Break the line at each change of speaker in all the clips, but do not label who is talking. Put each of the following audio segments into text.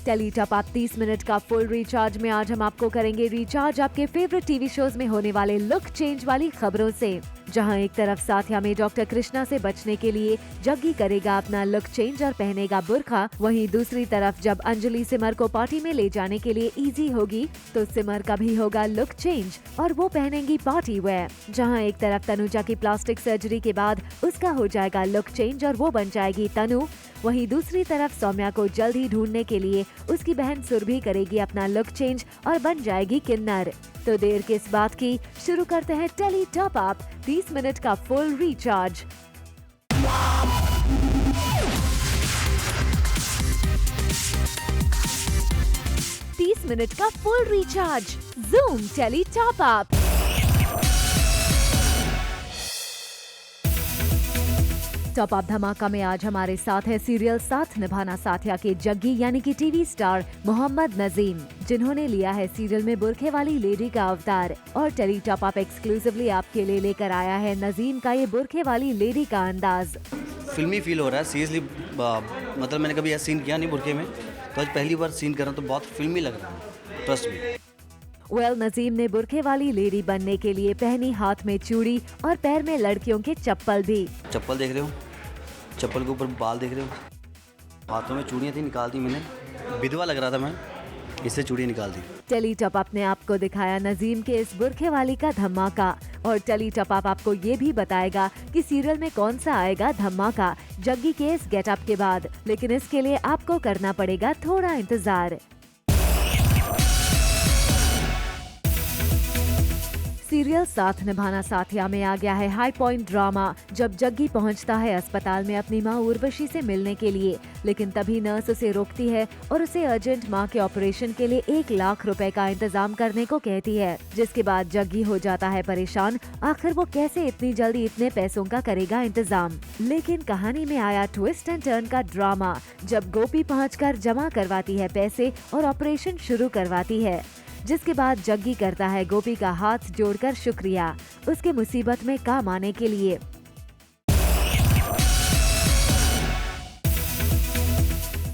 Tele top Up 30 minute का full recharge में आज हम आपको करेंगे रिचार्ज आपके फेवरेट टीवी शोज में होने वाले लुक चेंज वाली खबरों से। जहां एक तरफ साथिया में डॉक्टर कृष्णा से बचने के लिए जग्गी करेगा अपना लुक चेंज और पहनेगा बुर्खा, वहीं दूसरी तरफ जब अंजलि सिमर को पार्टी में ले जाने के लिए इजी होगी तो सिमर का भी होगा लुक चेंज और वो पहनेंगी पार्टी वेयर। जहां एक तरफ तनुजा की प्लास्टिक सर्जरी के बाद उसका हो जाएगा लुक चेंज और वो बन जाएगी तनु, वहीं दूसरी तरफ सौम्या को जल्द ही ढूंढने के लिए उसकी बहन सुरभि करेगी अपना लुक चेंज और बन जाएगी किन्नर। तो देर किस बात की, शुरू करते हैं टेली टॉप अप 30 मिनट का फुल रिचार्ज। मिनट का full recharge Zoom Tele top Up. Top up धमाका में आज हमारे साथ है सीरियल साथ निभाना साथिया के जग्गी यानी कि टीवी स्टार मोहम्मद नजीम, जिन्होंने लिया है सीरियल में बुरखे वाली लेडी का अवतार। और टेली टॉप अप एक्सक्लूसिवली आपके लिए लेकर आया है नजीम का ये बुरखे वाली लेडी का अंदाज।
फिल्मी फील हो रहा है सीरियसली, मतलब मैंने कभी ऐसा सीन किया नहीं बुरखे में, तो आज पहली बार सीन कर रहा हूँ तो बहुत फिल्मी लग रहा है, ट्रस्ट मी।
नजीम ने बुरखे वाली लेडी बनने के लिए पहनी हाथ में चूड़ी और पैर में लड़कियों के चप्पल भी।
चप्पल देख रहे हो, चप्पल के ऊपर बाल देख रहे हो, हाथों में चूड़ियाँ थी, निकाल दी मैंने, विधवा लग रहा था मैं, इससे चूड़ी निकाल दी।
टेली टॉप अप ने आपको दिखाया नजीम के इस बुरखे वाली का धमाका, और टेली टॉप अप आपको ये भी बताएगा कि सीरियल में कौन सा आएगा धमाका जग्गी के इस गेटअप के बाद, लेकिन इसके लिए आपको करना पड़ेगा थोड़ा इंतजार। सीरियल साथ निभाना साथिया में आ गया है हाई पॉइंट ड्रामा, जब जग्गी पहुंचता है अस्पताल में अपनी मां उर्वशी से मिलने के लिए, लेकिन तभी नर्स उसे रोकती है और उसे अर्जेंट मां के ऑपरेशन के लिए 1 लाख रुपए का इंतजाम करने को कहती है। जिसके बाद जग्गी हो जाता है परेशान, आखिर वो कैसे इतनी जल्दी इतने पैसों का करेगा इंतजाम। लेकिन कहानी में आया ट्विस्ट एंड टर्न का ड्रामा, जब गोपी पहुँचकर जमा करवाती है पैसे और ऑपरेशन शुरू करवाती है, जिसके बाद जग्गी करता है गोपी का हाथ जोड़कर शुक्रिया उसके मुसीबत में काम आने के लिए।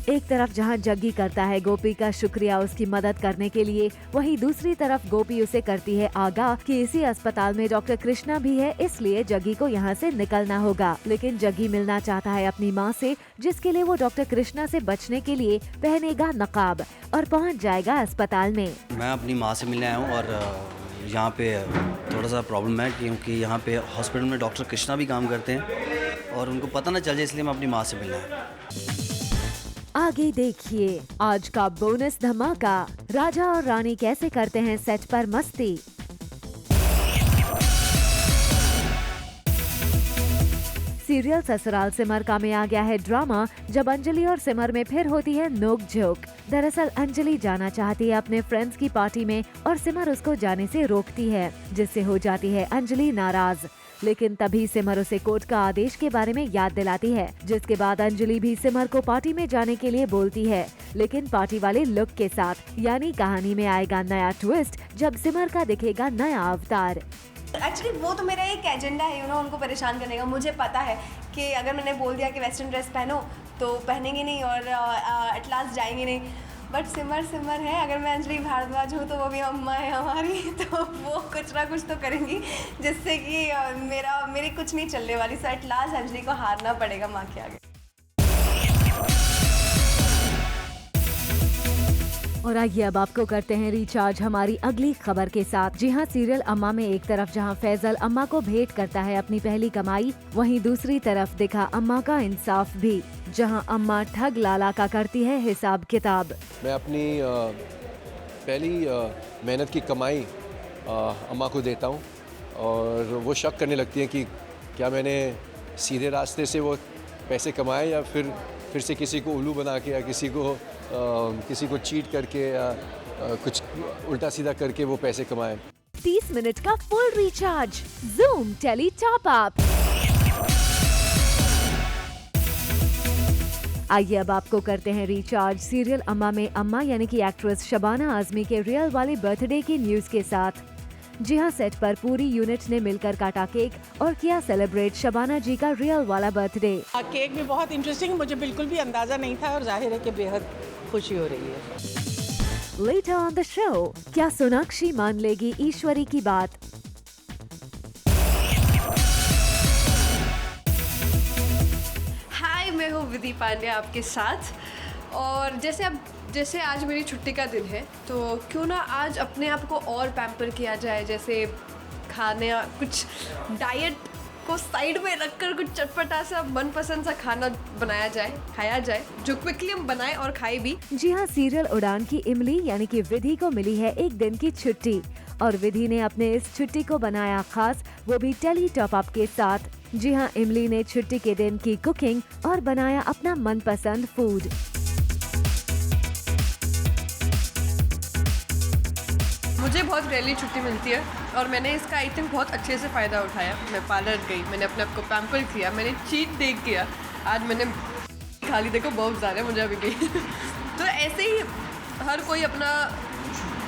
एक तरफ जहां जग्गी करता है गोपी का शुक्रिया उसकी मदद करने के लिए, वहीं दूसरी तरफ गोपी उसे करती है आगाह कि इसी अस्पताल में डॉक्टर कृष्णा भी है, इसलिए जग्गी को यहां से निकलना होगा। लेकिन जग्गी मिलना चाहता है अपनी मां से, जिसके लिए वो डॉक्टर कृष्णा से बचने के लिए पहनेगा नकाब और पहुंच जाएगा अस्पताल में।
मैं अपनी माँ से मिलने आया हूँ और यहाँ पे थोड़ा सा प्रॉब्लम है क्योंकि यहाँ पे हॉस्पिटल में डॉक्टर कृष्णा भी काम करते हैं और उनको पता न चल जाए, इसलिए मैं अपनी माँ से मिलना है।
आगे देखिए आज का बोनस धमाका, राजा और रानी कैसे करते हैं सेट पर मस्ती। सीरियल ससुराल सिमर का में आ गया है ड्रामा, जब अंजलि और सिमर में फिर होती है नोक-झोंक। दरअसल अंजलि जाना चाहती है अपने फ्रेंड्स की पार्टी में और सिमर उसको जाने से रोकती है, जिससे हो जाती है अंजलि नाराज। लेकिन तभी सिमर उसे कोर्ट का आदेश के बारे में याद दिलाती है, जिसके बाद अंजलि भी सिमर को पार्टी में जाने के लिए बोलती है, लेकिन पार्टी वाले लुक के साथ। यानी कहानी में आएगा नया ट्विस्ट जब सिमर का दिखेगा नया अवतार।
एक्चुअली वो तो मेरा एक एजेंडा है उनको परेशान करने का। मुझे पता है कि अगर मैंने बोल दिया कि वेस्टर्न ड्रेस पहनो तो पहनेंगे नहीं और एट लास्ट जाएंगे नहीं, बट सिमर है। अगर मैं अंजलि भारद्वाज हूँ तो वो भी अम्मा है हमारी, तो वो कुछ ना कुछ तो करेंगी जिससे कि मेरी कुछ नहीं चलने वाली। सो एट लास्ट अंजलि को हारना पड़ेगा माँ के आगे।
और आइए अब आपको करते हैं रिचार्ज हमारी अगली खबर के साथ। जी हाँ, सीरियल अम्मा में एक तरफ जहाँ फैजल अम्मा को भेंट करता है अपनी पहली कमाई, वहीं दूसरी तरफ दिखा अम्मा का इंसाफ भी, जहाँ अम्मा ठग लाला का करती है हिसाब किताब।
मैं अपनी पहली मेहनत की कमाई अम्मा को देता हूँ और वो शक करने लगती है कि क्या मैंने सीधे रास्ते से वो पैसे कमाए या फिर से किसी को उल्लू बना के या किसी को चीट करके या कुछ उल्टा सीधा करके वो पैसे कमाए।
30 मिनट का full recharge Zoom Tele top Up. आइए अब आपको करते हैं रिचार्ज सीरियल अम्मा में अम्मा यानी कि एक्ट्रेस शबाना आजमी के रियल वाले बर्थडे की न्यूज के साथ। जी हाँ, सेट पर पूरी यूनिट ने मिलकर काटा केक और किया सेलिब्रेट शबाना जी का रियल वाला बर्थडे।
केक भी बहुत इंटरेस्टिंग, मुझे बिल्कुल भी अंदाजा नहीं था और जाहिर है कि बेहद खुशी हो रही है।
Later on the show, क्या सोनाक्षी मान लेगी ईश्वरी की बात?
हाय, मैं हूँ विधि पांडे आपके साथ। और जैसे आज मेरी छुट्टी का दिन है, तो क्यों ना आज अपने आप को और पैम्पर किया जाए। जैसे खाने, कुछ डाइट को साइड में रखकर कुछ चटपटा सा मनपसंद सा खाना बनाया जाए, खाया जाए, जो क्विकली हम बनाए और खाए भी।
जी हाँ, सीरियल उड़ान की इमली यानी कि विधि को मिली है एक दिन की छुट्टी और विधि ने अपने इस छुट्टी को बनाया खास, वो भी टेली टॉप अप के साथ। जी हाँ, इमली ने छुट्टी के दिन की कुकिंग और बनाया अपना मनपसंद फूड।
मुझे बहुत रेयरली छुट्टी मिलती है और मैंने इसका आई थिंक बहुत अच्छे से फ़ायदा उठाया। मैं पार्लर गई, मैंने अपने आप को पैम्पर किया, मैंने चीट डे किया। आज मैंने खाली, देखो बहुत ज़्यादा है मुझे अभी भी। तो ऐसे ही हर कोई अपना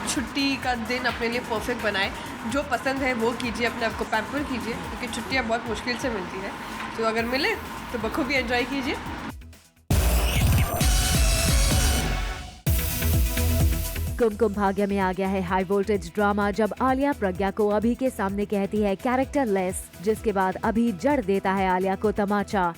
छुट्टी का दिन अपने लिए परफेक्ट बनाए। जो पसंद है वो कीजिए, अपने आप को पैम्पर कीजिए, क्योंकि छुट्टियाँ बहुत मुश्किल से मिलती है। तो अगर मिले तो बखूबी एंजॉय कीजिए।
कुमकुम भाग्य में आ गया है हाई वोल्टेज ड्रामा, जब आलिया प्रज्ञा को अभी के सामने कहती है कैरेक्टर लेस, जिसके बाद अभी जड़ देता है आलिया को तमाचा।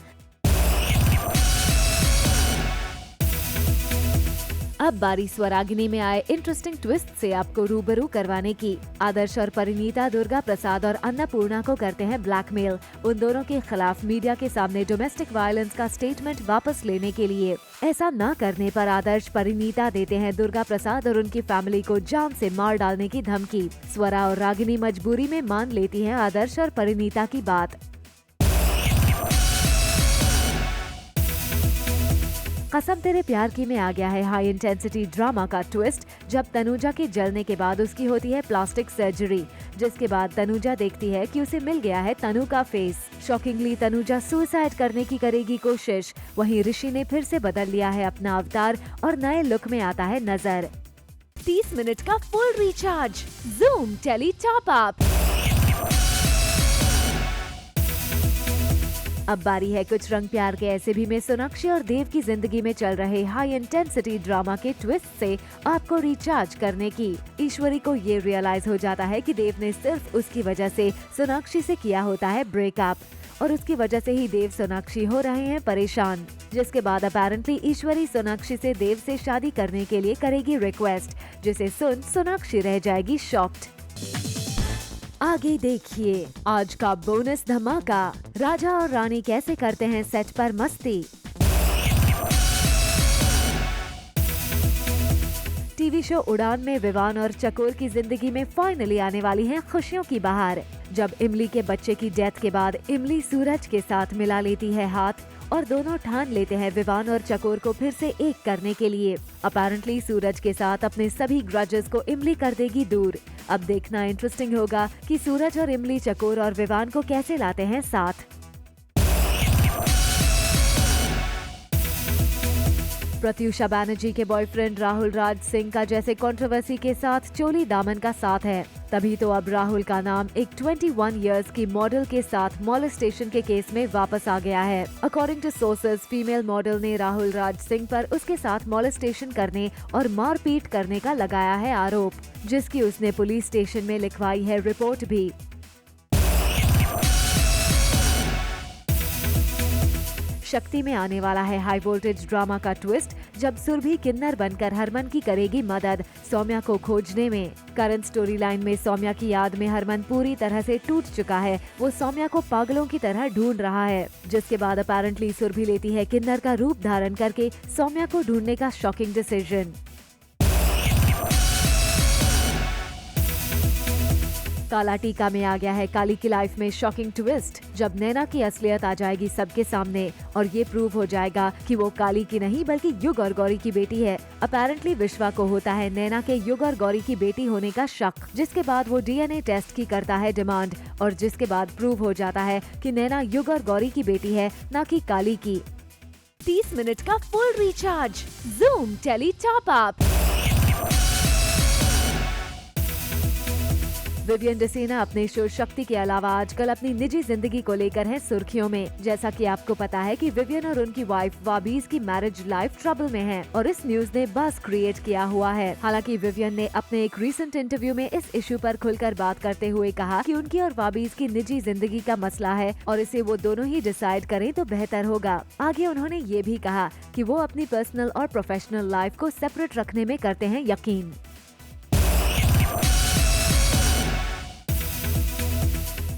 अब बारी स्वरागिनी में आए इंटरेस्टिंग ट्विस्ट से आपको रूबरू करवाने की। आदर्श और परिणीता दुर्गा प्रसाद और अन्नपूर्णा को करते हैं ब्लैकमेल, उन दोनों के खिलाफ मीडिया के सामने डोमेस्टिक वायलेंस का स्टेटमेंट वापस लेने के लिए। ऐसा न करने पर आदर्श परिणीता देते हैं दुर्गा प्रसाद और उनकी फैमिली को जान से मार डालने की धमकी। स्वरा और रागिनी मजबूरी में मान लेती हैं आदर्श और परिणीता की बात। कसम तेरे प्यार की में आ गया है हाई इंटेंसिटी ड्रामा का ट्विस्ट, जब तनुजा के जलने के बाद उसकी होती है प्लास्टिक सर्जरी, जिसके बाद तनुजा देखती है कि उसे मिल गया है तनु का फेस। शॉकिंगली तनुजा सुसाइड करने की करेगी कोशिश। वहीं ऋषि ने फिर से बदल लिया है अपना अवतार और नए लुक में आता है नजर। 30 मिनट का full recharge, Zoom tele top Up. अब बारी है कुछ रंग प्यार के ऐसे भी में सोनाक्षी और देव की जिंदगी में चल रहे हाई इंटेंसिटी ड्रामा के ट्विस्ट से आपको रिचार्ज करने की। ईश्वरी को ये रियलाइज हो जाता है कि देव ने सिर्फ उसकी वजह से सोनाक्षी से किया होता है ब्रेकअप और उसकी वजह से ही देव सोनाक्षी हो रहे हैं परेशान। जिसके बाद अपेरेंटली ईश्वरी सोनाक्षी से देव से शादी करने के लिए करेगी रिक्वेस्ट, जिसे सुन सोनाक्षी रह जाएगी शॉक्ड। आगे देखिए आज का बोनस धमाका, राजा और रानी कैसे करते हैं सेट पर मस्ती। टीवी शो उड़ान में विवान और चकोर की जिंदगी में फाइनली आने वाली हैं खुशियों की बहार, जब इमली के बच्चे की डेथ के बाद इमली सूरज के साथ मिला लेती है हाथ और दोनों ठान लेते हैं विवान और चकोर को फिर से एक करने के लिए। अपेरेंटली सूरज के साथ अपने सभी ग्रजेस को इमली कर देगी दूर। अब देखना इंटरेस्टिंग होगा कि सूरज और इमली चकोर और विवान को कैसे लाते हैं साथ। प्रत्युषा बैनर्जी के बॉयफ्रेंड राहुल राज सिंह का जैसे कंट्रोवर्सी के साथ चोली दामन का साथ है, तभी तो अब राहुल का नाम एक 21 इयर्स की मॉडल के साथ मॉलेस्टेशन के केस में वापस आ गया है। According to sources, female model ने राहुल राज सिंह पर उसके साथ मॉलेस्टेशन करने और मारपीट करने का लगाया है आरोप, जिसकी उसने पुलिस स्टेशन में लिखवाई है रिपोर्ट भी। शक्ति में आने वाला है हाई वोल्टेज ड्रामा का ट्विस्ट, जब सुरभि किन्नर बनकर हरमन की करेगी मदद सौम्या को खोजने में। करंट स्टोरी लाइन में सौम्या की याद में हरमन पूरी तरह से टूट चुका है, वो सौम्या को पागलों की तरह ढूंढ रहा है। जिसके बाद अपेरेंटली सुरभि लेती है किन्नर का रूप धारण करके सौम्या को ढूंढने का शॉकिंग डिसीजन। काला टीका में आ गया है काली की लाइफ में शॉकिंग ट्विस्ट, जब नैना की असलियत आ जाएगी सबके सामने और ये प्रूव हो जाएगा कि वो काली की नहीं बल्कि युग और गौरी की बेटी है। अपेरेंटली विश्वा को होता है नैना के युग और गौरी की बेटी होने का शक, जिसके बाद वो डीएनए टेस्ट की करता है डिमांड और जिसके बाद प्रूव हो जाता है कि नैना युग और गौरी की बेटी है, न कि काली की। 30 मिनट का full recharge, Zoom tele top Up. Vivian Dsena अपने शो शक्ति के अलावा आजकल अपनी निजी जिंदगी को लेकर हैं सुर्खियों में। जैसा कि आपको पता है कि विवियन और उनकी वाइफ वाबीज की मैरिज लाइफ ट्रबल में है और इस न्यूज ने बज़ क्रिएट किया हुआ है। हालांकि विवियन ने अपने एक रीसेंट इंटरव्यू में इस इशू पर खुलकर बात करते हुए कहा कि उनकी और वाबीज की निजी जिंदगी का मसला है और इसे वो दोनों ही डिसाइड करें तो बेहतर होगा। आगे उन्होंने ये भी कहा कि वो अपनी पर्सनल और प्रोफेशनल लाइफ को सेपरेट रखने में करते हैं यकीन।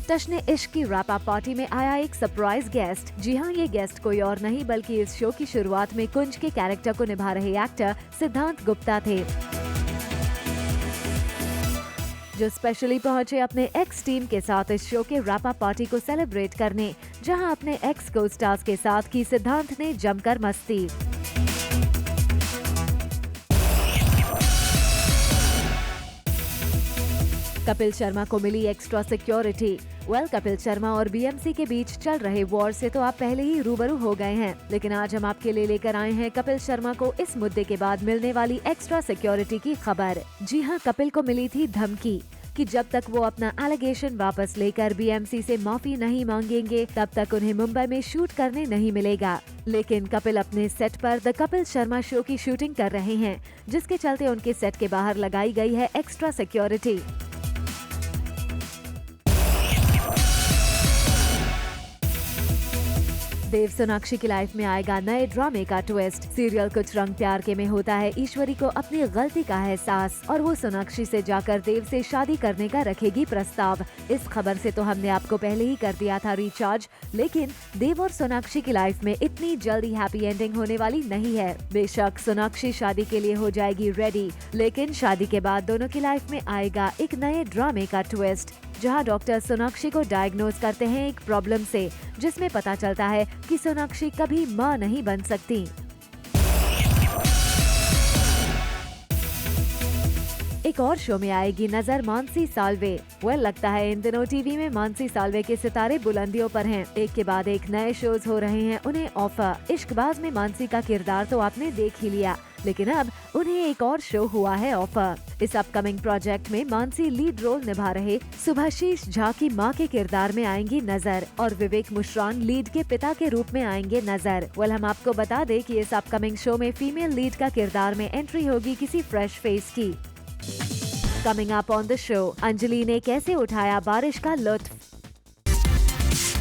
जश्न इश्क की रैप अप पार्टी में आया एक सरप्राइज गेस्ट। जी हाँ, ये गेस्ट कोई और नहीं बल्कि इस शो की शुरुआत में कुंज के कैरेक्टर को निभा रहे एक्टर सिद्धांत गुप्ता थे, जो स्पेशली पहुंचे अपने एक्स टीम के साथ इस शो के रैप अप पार्टी को सेलिब्रेट करने, जहां अपने एक्स को स्टार्स के साथ की सिद्धांत ने जमकर मस्ती। कपिल शर्मा को मिली एक्स्ट्रा सिक्योरिटी। कपिल शर्मा और बीएमसी के बीच चल रहे वॉर से तो आप पहले ही रूबरू हो गए हैं, लेकिन आज हम आपके लिए लेकर आए हैं कपिल शर्मा को इस मुद्दे के बाद मिलने वाली एक्स्ट्रा सिक्योरिटी की खबर। जी हाँ, कपिल को मिली थी धमकी कि जब तक वो अपना एलिगेशन वापस लेकर बीएमसी से माफी नहीं मांगेंगे तब तक उन्हें मुंबई में शूट करने नहीं मिलेगा। लेकिन कपिल अपने सेट पर द कपिल शर्मा शो की शूटिंग कर रहे हैं, जिसके चलते उनके सेट के बाहर लगाई गई है एक्स्ट्रा सिक्योरिटी। देव सोनाक्षी की लाइफ में आएगा नए ड्रामे का ट्विस्ट। सीरियल कुछ रंग प्यार के में होता है ईश्वरी को अपनी गलती का एहसास और वो सोनाक्षी से जाकर देव से शादी करने का रखेगी प्रस्ताव। इस खबर से तो हमने आपको पहले ही कर दिया था रिचार्ज, लेकिन देव और सोनाक्षी की लाइफ में इतनी जल्दी हैप्पी एंडिंग होने वाली नहीं है। बेशक सोनाक्षी शादी के लिए हो जाएगी रेडी, लेकिन शादी के बाद दोनों की लाइफ में आएगा एक नए ड्रामे का ट्विस्ट, जहां डॉक्टर सोनाक्षी को डायग्नोज करते हैं एक प्रॉब्लम से, जिसमें पता चलता है कि सोनाक्षी कभी मां नहीं बन सकती। एक और शो में आएगी नजर मानसी साल्वे। लगता है इन दिनों टीवी में मानसी साल्वे के सितारे बुलंदियों पर हैं। एक के बाद एक नए शोज हो रहे हैं उन्हें ऑफर। इश्कबाज में मानसी का किरदार तो आपने देख ही लिया, लेकिन अब उन्हें एक और शो हुआ है ऑफर। इस अपकमिंग प्रोजेक्ट में मानसी लीड रोल निभा रहे सुभाशीष झा की मां के किरदार में आएंगी नजर और विवेक मुश्रान लीड के पिता के रूप में आएंगे नजर। हम आपको बता दें कि इस अपकमिंग शो में फीमेल लीड का किरदार में एंट्री होगी किसी फ्रेश फेस की। Coming up on the show, Anjali ने कैसे उठाया बारिश का लुत्फ।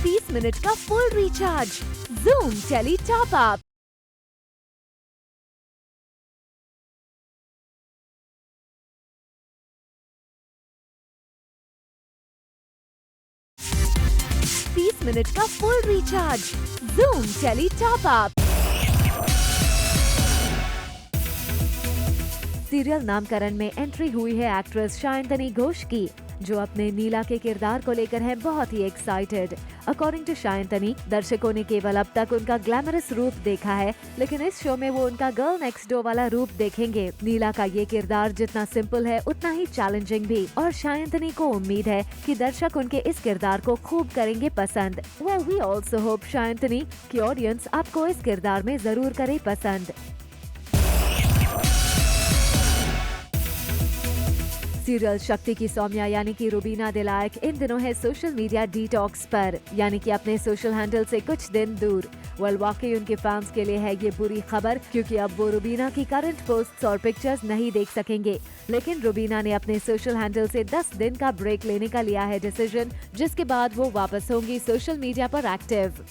30 मिनट का full recharge, Zoom tele top up. Minute का full recharge, Zoom tele top up. Serial Naamkaran में एंट्री हुई है एक्ट्रेस शायंतनी घोष की, जो अपने नीला के किरदार को लेकर है बहुत ही एक्साइटेड। अकॉर्डिंग टू शायंतनी, दर्शकों ने केवल अब तक उनका ग्लैमरस रूप देखा है, लेकिन इस शो में वो उनका गर्ल नेक्स्ट डोर वाला रूप देखेंगे। नीला का ये किरदार जितना सिंपल है उतना ही चैलेंजिंग भी, और शायंतनी को उम्मीद है कि दर्शक उनके इस किरदार को खूब करेंगे पसंद। वी ऑल्सो होप शायंतनी कि ऑडियंस आपको इस किरदार में जरूर करे पसंद। सीरियल शक्ति की सौम्या यानी कि रुबीना दिलायक इन दिनों है सोशल मीडिया डिटॉक्स पर, यानी कि अपने सोशल हैंडल से कुछ दिन दूर। वाकई उनके फैंस के लिए है ये बुरी खबर, क्योंकि अब वो रुबीना की करंट पोस्ट्स और पिक्चर्स नहीं देख सकेंगे। लेकिन रुबीना ने अपने सोशल हैंडल से 10 दिन का ब्रेक लेने का लिया है डिसीजन, जिसके बाद वो वापस होंगी सोशल मीडिया पर एक्टिव।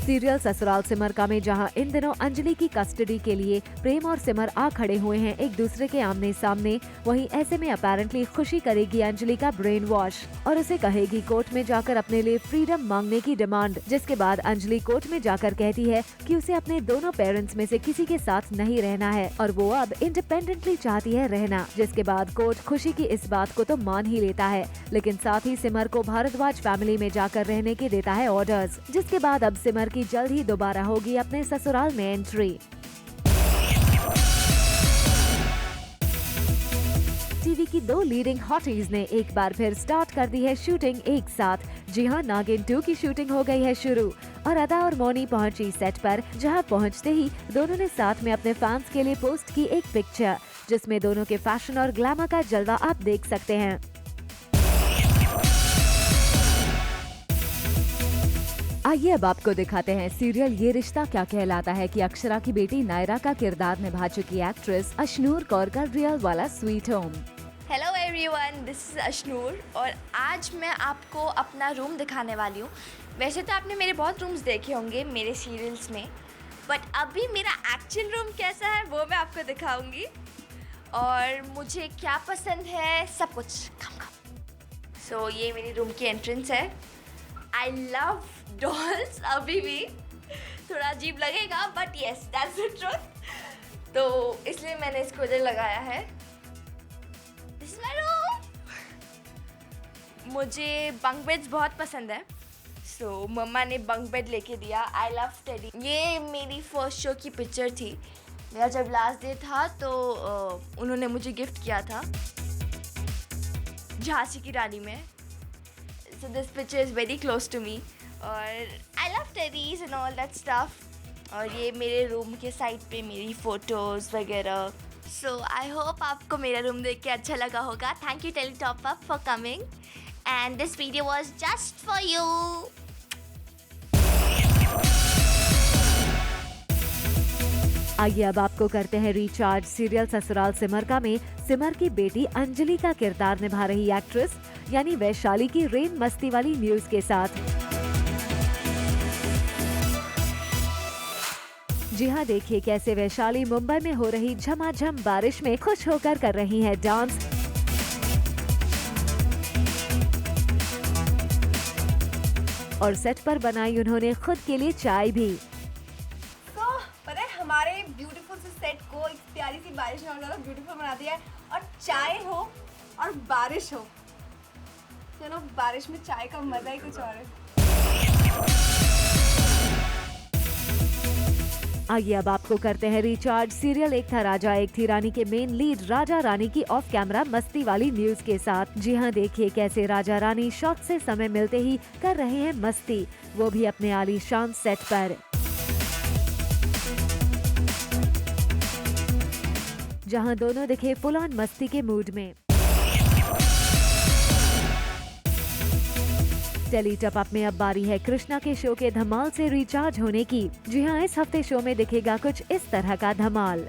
सीरियल ससुराल सिमर का में जहां इन दिनों अंजलि की कस्टडी के लिए प्रेम और सिमर आ खड़े हुए हैं एक दूसरे के आमने सामने, वहीं ऐसे में अपेरेंटली खुशी करेगी अंजलि का ब्रेन वॉश और उसे कहेगी कोर्ट में जाकर अपने लिए फ्रीडम मांगने की डिमांड, जिसके बाद अंजलि कोर्ट में जाकर कहती है कि उसे अपने दोनों पेरेंट्स में से किसी के साथ नहीं रहना है और वो अब इंडिपेंडेंटली चाहती है रहना, जिसके बाद कोर्ट खुशी की इस बात को तो मान ही लेता है, लेकिन साथ ही सिमर को भारद्वाज फैमिली में जाकर रहने के देता है ऑर्डर्स, जिसके बाद अब सिमर की जल्द ही दोबारा होगी अपने ससुराल में एंट्री। टीवी की 2 लीडिंग हॉटीज ने एक बार फिर स्टार्ट कर दी है शूटिंग एक साथ। जी हां, नागिन 2 की शूटिंग हो गई है शुरू और अदा और मौनी पहुंची सेट पर, जहां पहुंचते ही दोनों ने साथ में अपने फैंस के लिए पोस्ट की एक पिक्चर। जिसमें दोनों के फैशन और ग्लैमर का जलवा आप देख सकते हैं। आइए अब आपको दिखाते हैं सीरियल ये रिश्ता क्या कहलाता है कि अक्षरा की बेटी नायरा का किरदार निभा चुकी एक्ट्रेस अशनूर कौर का रियल वाला sweet home.
Hello everyone, this is Ashnoor और आज मैं आपको अपना रूम दिखाने वाली हूँ। वैसे तो आपने मेरे बहुत रूम्स देखे होंगे मेरे सीरियल्स में, बट अभी मेरा एक्चुअल रूम कैसा है वो मैं आपको दिखाऊंगी और मुझे क्या पसंद है सब कुछ। सो ये मेरी रूम की एंट्रेंस है। I love dolls. अभी भी थोड़ा अजीब लगेगा but yes that's the truth, तो इसलिए मैंने इसको इधर लगाया है। This is my room. मुझे बंक बेड्स बहुत पसंद है, सो मम्मा ने बंक बेड लेके दिया। I love teddy. ये मेरी फर्स्ट शो की पिक्चर थी। मेरा जब लास्ट डे था तो उन्होंने मुझे गिफ्ट किया था झांसी की रानी में। So this picture is very close to me और I love teddies and all that stuff। और ये मेरे रूम के साइड पे मेरी फ़ोटोज़ वगैरह। So I hope आपको मेरा रूम देख के अच्छा लगा होगा। Thank you Teletop for coming and this video was just for you।
आइए अब आपको करते हैं रिचार्ज सीरियल ससुराल सिमर का में सिमर की बेटी अंजलि का किरदार निभा रही एक्ट्रेस यानी वैशाली की रेन मस्ती वाली न्यूज के साथ। जी हाँ, देखिए कैसे वैशाली मुंबई में हो रही झमाझम बारिश में खुश होकर कर रही है डांस। और सेट पर बनाई उन्होंने खुद के लिए चाय भी।
तो पता है हमारे ब्यूटीफुल से सेट को एक प्यारी सी बारिश ने और ज़्यादा ब्यूटीफुल बना दिया है। और चाय हो और बारिश हो, चलो बारिश में चाय का मजा ही कुछ और है।
आइए अब आपको करते हैं रिचार्ज सीरियल एक था राजा एक थी रानी के मेन लीड राजा रानी की ऑफ कैमरा मस्ती वाली न्यूज के साथ। जी हाँ, देखिए कैसे राजा रानी शॉट से समय मिलते ही कर रहे हैं मस्ती, वो भी अपने आलीशान सेट पर। जहां दोनों दिखे फुल ऑन मस्ती के मूड में। टेली टॉप अप में अब बारी है कृष्णा के शो के धमाल से रिचार्ज होने की। जी हाँ, इस हफ्ते शो में दिखेगा कुछ इस तरह का धमाल।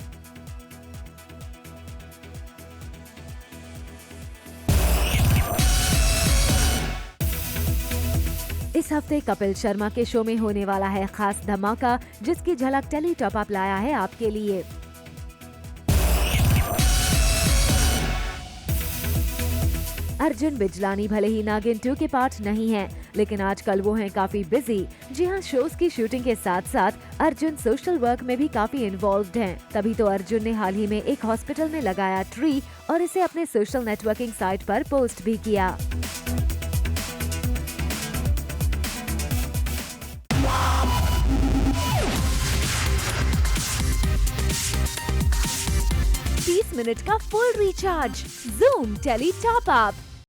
इस हफ्ते कपिल शर्मा के शो में होने वाला है खास धमाका, जिसकी झलक टेली टॉप अप लाया है आपके लिए। अर्जुन बिजलानी भले ही नागिन 2 के पार्ट नहीं है, लेकिन आजकल वो हैं काफी बिजी। जी हाँ, शोज की शूटिंग के साथ साथ अर्जुन सोशल वर्क में भी काफी इन्वॉल्व्ड हैं। तभी तो अर्जुन ने हाल ही में एक हॉस्पिटल में लगाया ट्री और इसे अपने सोशल नेटवर्किंग साइट पर पोस्ट भी किया। मिनट का full recharge. Zoom Tele Top Up।